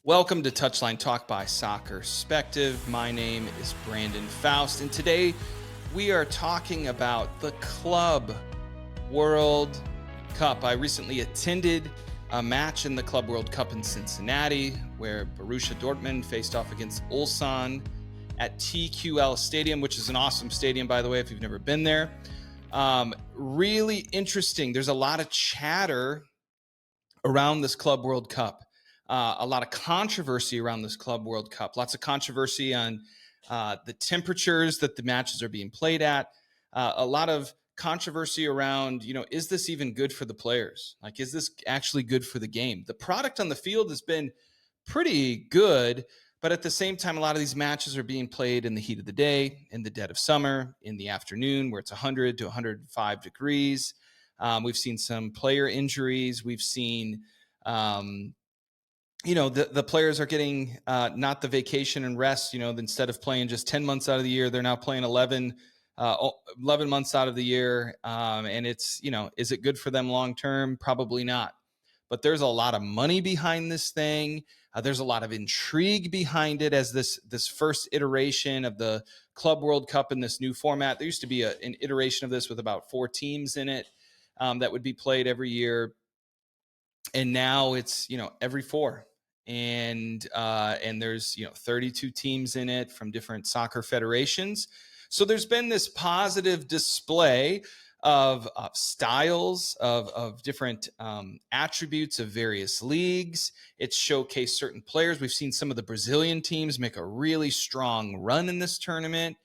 Welcome to Touchline Talk by Soccer Perspective. My name is Brandon Faust, and today we are talking about the Club World Cup. I recently attended a match in the Club World Cup in Cincinnati where Borussia Dortmund faced off against Ulsan at TQL Stadium, which is an awesome stadium, by the way, if you've never been there. Really interesting. There's a lot of chatter around this Club World Cup. A lot of controversy around this Club World Cup. Lots of controversy on the temperatures that the matches are being played at. A lot of controversy around, is this even good for the players? Like, is this actually good for the game? The product on the field has been pretty good, but at the same time, a lot of these matches are being played in the heat of the day, in the dead of summer, in the afternoon, where it's 100 to 105 degrees. We've seen some player injuries. We've seen the players are getting not the vacation and rest, instead of playing just 10 months out of the year, they're now playing 11 months out of the year. And it's, is it good for them long-term? Probably not. But there's a lot of money behind this thing. There's a lot of intrigue behind it as this first iteration of the Club World Cup in this new format. There used to be an iteration of this with about 4 teams in it that would be played every year. And now it's, every 4. And there's 32 teams in it from different soccer federations. So there's been this positive display of styles of different attributes of various leagues. It's showcased certain players. We've seen some of the Brazilian teams make a really strong run in this tournament.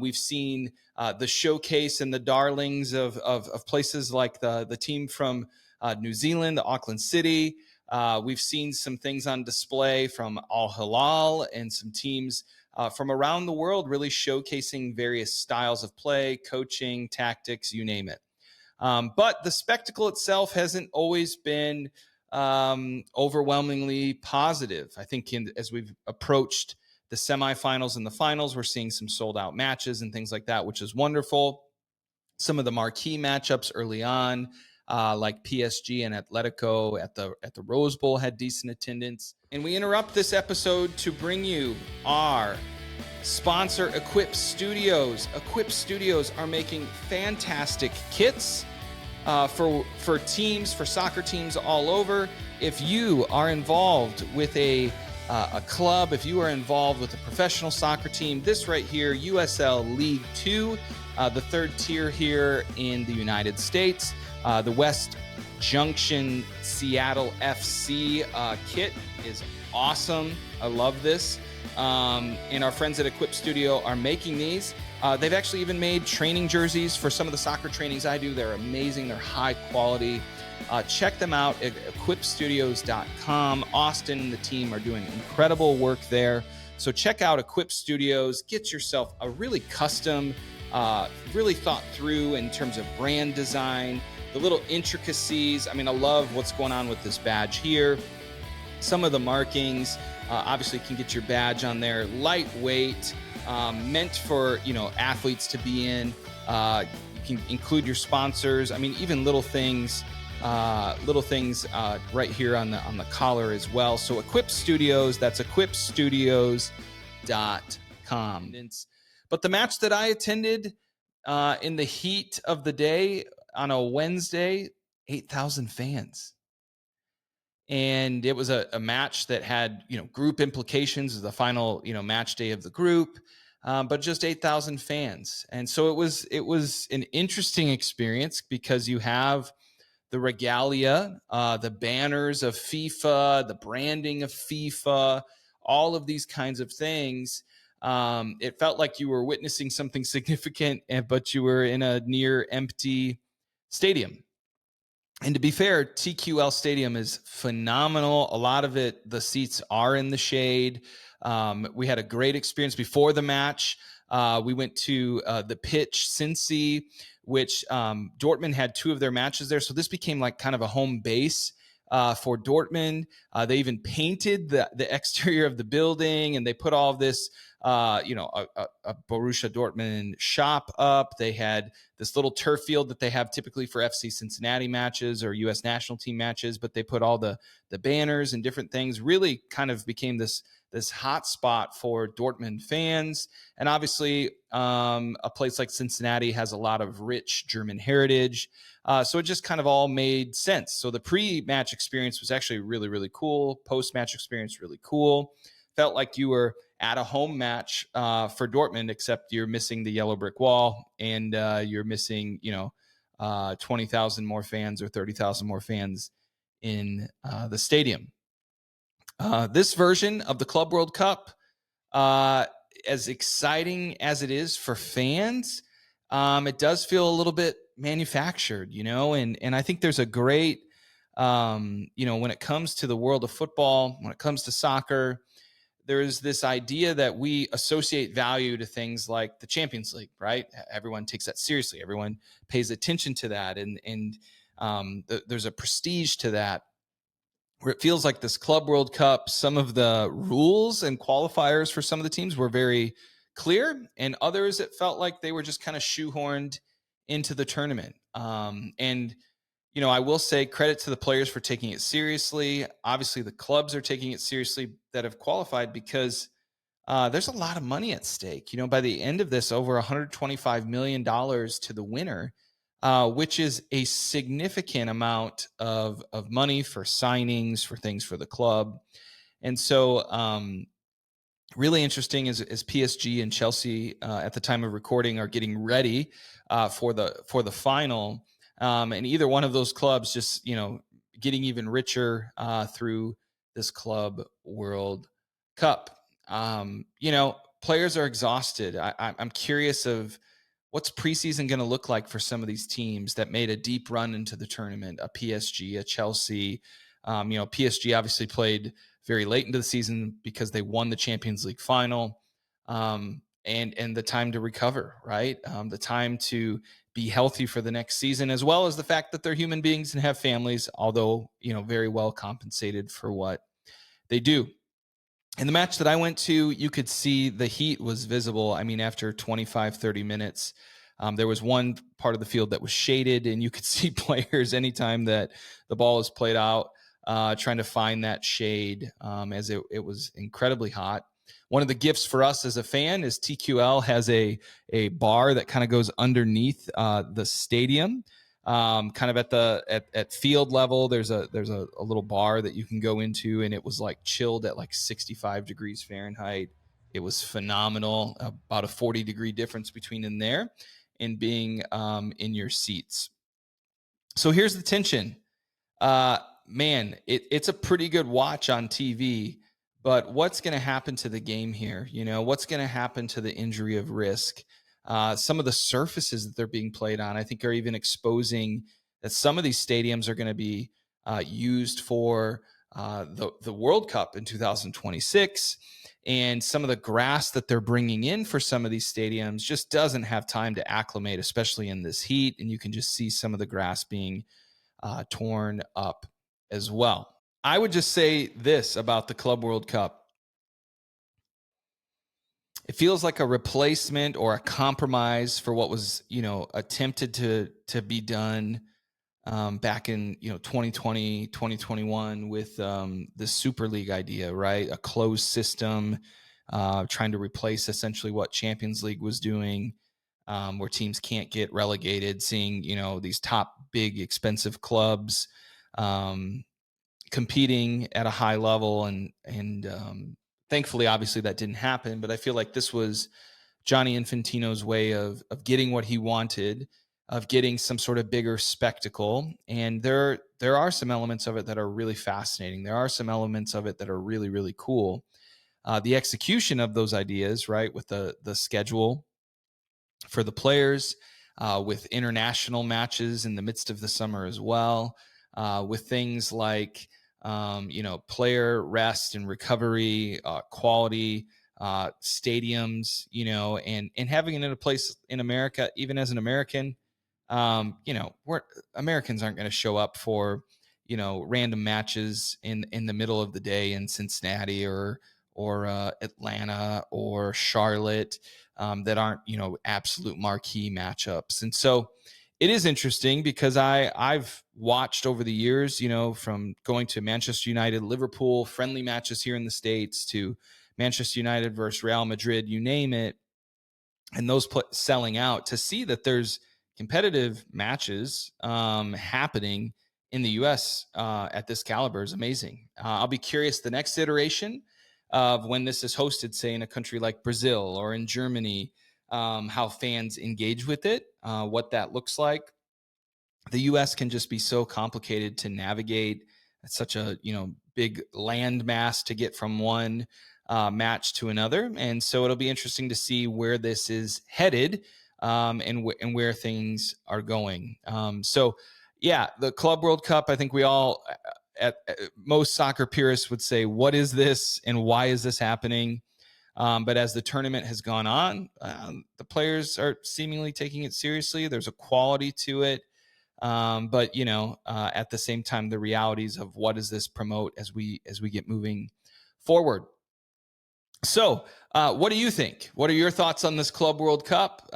We've seen the showcase and the darlings of places like the team from New Zealand, the Auckland City. We've seen some things on display from Al Hilal and some teams from around the world really showcasing various styles of play, coaching, tactics, you name it. But the spectacle itself hasn't always been overwhelmingly positive. I think as we've approached the semifinals and the finals, we're seeing some sold-out matches and things like that, which is wonderful. Some of the marquee matchups early on, like PSG and Atletico at the Rose Bowl, had decent attendance. And we interrupt this episode to bring you our sponsor, Equip Studios. Equip Studios are making fantastic kits for teams, for soccer teams all over. If you are involved with a club, if you are involved with a professional soccer team, this right here, USL League 2, the third tier here in the United States, the West Junction Seattle FC kit is awesome. I love this. And our friends at Equip Studio are making these. They've actually even made training jerseys for some of the soccer trainings I do. They're amazing. They're high quality. Check them out at equipstudios.com. Austin and the team are doing incredible work there. So check out Equip Studios. Get yourself a really custom, really thought through in terms of brand design, the little intricacies. I mean, I love what's going on with this badge here. Some of the markings, obviously, can get your badge on there. Lightweight, meant for athletes to be in. You can include your sponsors. I mean, even little things right here on the collar as well. So Equip Studios, that's equipstudios.com. But the match that I attended in the heat of the day on a Wednesday, 8,000 fans. And it was a match that had, group implications as the final, match day of the group, but just 8,000 fans. And so it was an interesting experience because you have the regalia, the banners of FIFA, the branding of FIFA, all of these kinds of things. It felt like you were witnessing something significant, but you were in a near empty stadium. And to be fair, TQL Stadium is phenomenal. A lot of it, the seats are in the shade. We had a great experience before the match. We went to the Pitch Cincy, which Dortmund had 2 of their matches there. So this became like kind of a home base for Dortmund. They even painted the exterior of the building, and they put all of this a Borussia Dortmund shop up. They had this little turf field that they have typically for FC Cincinnati matches or U.S. national team matches, but they put all the banners and different things. Really kind of became this hot spot for Dortmund fans. And obviously, a place like Cincinnati has a lot of rich German heritage. So it just kind of all made sense. So the pre-match experience was actually really, really cool. Post-match experience, really cool. Felt like you were at a home match for Dortmund, except you're missing the yellow brick wall and you're missing, 20,000 more fans or 30,000 more fans in the stadium. This version of the Club World Cup, as exciting as it is for fans, it does feel a little bit manufactured, and I think there's a great, when it comes to the world of football, when it comes to soccer, there's this idea that we associate value to things like the Champions League, right? Everyone takes that seriously. Everyone pays attention to that. And there's a prestige to that, where it feels like this Club World Cup, some of the rules and qualifiers for some of the teams were very clear, and others it felt like they were just kind of shoehorned into the tournament. And I will say credit to the players for taking it seriously. Obviously, the clubs are taking it seriously that have qualified, because there's a lot of money at stake. By the end of this, over $125 million to the winner, which is a significant amount of money for signings, for things for the club. And so really interesting is PSG and Chelsea at the time of recording are getting ready for the final. And either one of those clubs just, getting even richer through this Club World Cup. Players are exhausted. I'm curious of what's preseason going to look like for some of these teams that made a deep run into the tournament, a PSG, a Chelsea. PSG obviously played very late into the season because they won the Champions League final. And the time to recover, right? The time to be healthy for the next season, as well as the fact that they're human beings and have families, although, very well compensated for what they do. In the match that I went to, you could see the heat was visible. I mean, after 25, 30 minutes, there was one part of the field that was shaded, and you could see players anytime that the ball is played out, trying to find that shade, as it was incredibly hot. One of the gifts for us as a fan is TQL has a bar that kind of goes underneath the stadium, kind of at field level. There's a little bar that you can go into, and it was like chilled at like 65 degrees Fahrenheit. It was phenomenal. About a 40-degree difference between in there and being in your seats. So here's the tension. Man, it's a pretty good watch on TV, but what's going to happen to the game here? What's going to happen to the injury of risk? Some of the surfaces that they're being played on, I think, are even exposing that some of these stadiums are going to be used for the World Cup in 2026. And some of the grass that they're bringing in for some of these stadiums just doesn't have time to acclimate, especially in this heat. And you can just see some of the grass being torn up as well. I would just say this about the Club World Cup. It feels like a replacement or a compromise for what was, attempted to be done back in 2020, 2021 with the Super League idea, right? A closed system, trying to replace essentially what Champions League was doing, where teams can't get relegated, seeing these top big expensive clubs competing at a high level, and thankfully, obviously, that didn't happen. But I feel like this was Johnny Infantino's way of getting what he wanted, of getting some sort of bigger spectacle. And there are some elements of it that are really fascinating. There are some elements of it that are really, really cool. The execution of those ideas, right, with the schedule for the players, with international matches in the midst of the summer as well, with things like player rest and recovery, quality stadiums, and having it in a place in America, even as an American, we're Americans aren't going to show up for random matches in the middle of the day in Cincinnati or or Atlanta or Charlotte that aren't, absolute marquee matchups. And so it is interesting because I've watched over the years, from going to Manchester United, Liverpool, friendly matches here in the States to Manchester United versus Real Madrid, you name it, and those selling out, to see that there's competitive matches happening in the U.S. At this caliber is amazing. I'll be curious the next iteration of when this is hosted, say in a country like Brazil or in Germany, how fans engage with it, what that looks like. The U.S. can just be so complicated to navigate. It's such a big land mass to get from one match to another, and so it'll be interesting to see where this is headed and where things are going. So, yeah, the Club World Cup. I think we all, at most soccer purists, would say, "What is this, and why is this happening?" But as the tournament has gone on, the players are seemingly taking it seriously. There's a quality to it. But at the same time, the realities of what does this promote as we get moving forward. So, what do you think? What are your thoughts on this Club World Cup?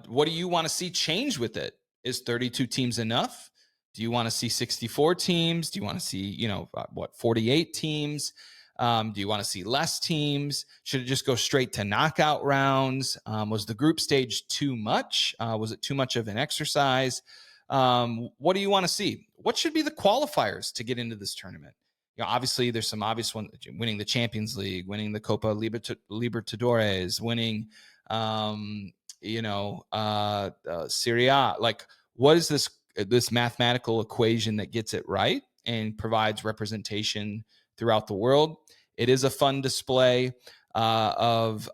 What do you want to see change with it? Is 32 teams enough? Do you want to see 64 teams? Do you want to see 48 teams? Do you want to see less teams? Should it just go straight to knockout rounds? Was the group stage too much? Was it too much of an exercise? What do you want to see? What should be the qualifiers to get into this tournament? Obviously, there's some obvious ones: winning the Champions League, winning the Copa Libertadores, winning, Serie A. Like, what is this mathematical equation that gets it right and provides representation throughout the world? It is a fun display of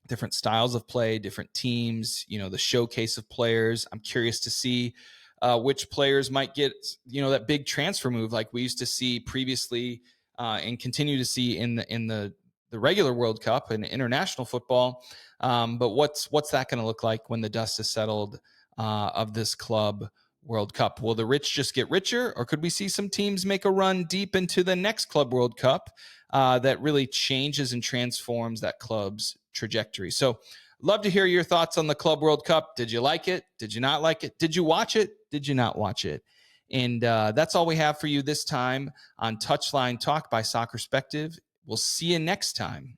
different styles of play, different teams, the showcase of players. I'm curious to see which players might get, that big transfer move like we used to see previously and continue to see in the regular World Cup and international football. But what's that going to look like when the dust is settled of this Club World Cup? Will the rich just get richer, or could we see some teams make a run deep into the next Club World Cup that really changes and transforms that club's trajectory? So love to hear your thoughts on the Club World Cup. Did you like it? Did you not like it? Did you watch it? Did you not watch it? And that's all we have for you this time on Touchline Talk by Soccerspective. We'll see you next time